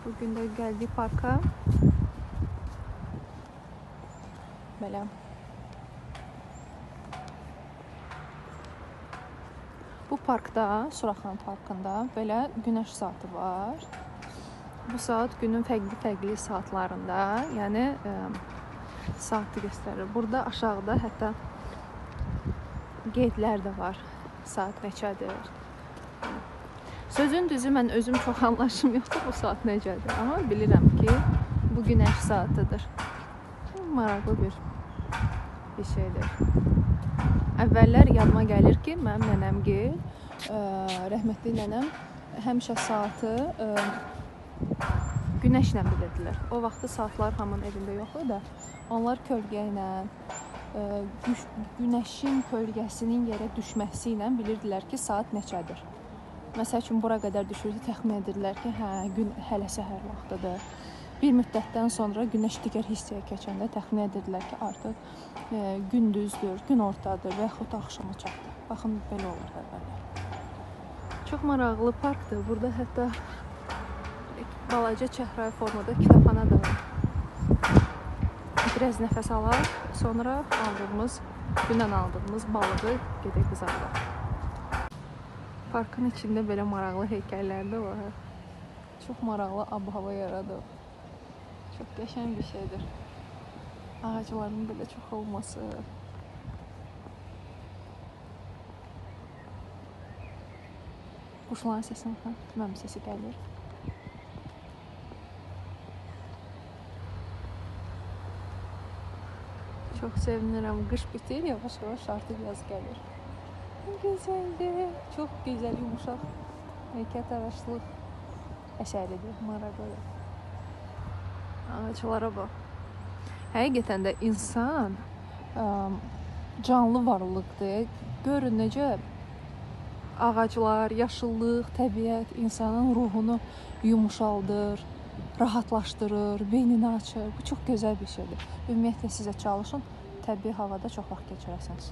Bugün də gəldik parka. Belə. Bu parkda, Suraxan parkında belə günəş saatı var. Bu saat günün fərqli saatlarında, yəni saatı göstərir. Burada aşağıda hətta qeydlər də var. Saat neçədir? Sözün düzü, mən özüm çox anlaşım yoxdur bu saat necədir. Amma bilirəm ki, bu günəş saatıdır. Maraqlı bir şeydir. Əvvəllər yadıma gəlir ki, mənim nənəmgil, rəhmətli nənəm həmişə saatı günəşlə bilirdilər. O vaxtı saatlar hamının evində yox idi da, onlar kölgə ilə, günəşin kölgəsinin yerə düşməsi ilə bilirdilər ki, saat neçədir. Məsəl üçün, bura qədər düşürdü, təxmin edirlər ki, gün hələ səhər vaxtıdır. Bir müddətdən sonra günəş digər hissəyə keçəndə təxmin edirlər ki, artıq gündüzdür, gün ortadır və yaxud axşama çatdı. Baxın, belə olur əvvəllər. Çox maraqlı parkdır. Burada hətta balaca çəhrayı formada kitabxana da var. Biraz nəfəs alaq, sonra dünən aldığımız balığı gedək qızardaq. Parkın içində belə maraqlı heykəllər də var. Çox maraqlı ab-hava yaradıb. Çox qəşəng bir şeydir. Ağacların belə çox olması. Quşların səsini mənim səsi gəlir. Çox sevinirəm. Qış bitir, yavaş-yavaş artıq yaz gəlir. Gözəldir. Çox gözəl, yumuşaq, heykəltaraşlıq əsəridir, maraqlıdır. Ağaclara bax. Həqiqətən də insan canlı varlıqdır. Görün necə ağaclar, yaşıllıq, təbiət insanın ruhunu yumuşaldır, rahatlaşdırır, beynini açır. Bu çox gözəl bir şeydir. Ümumiyyətlə sizə çalışın, təbii havada çox vaxt keçirəsiniz.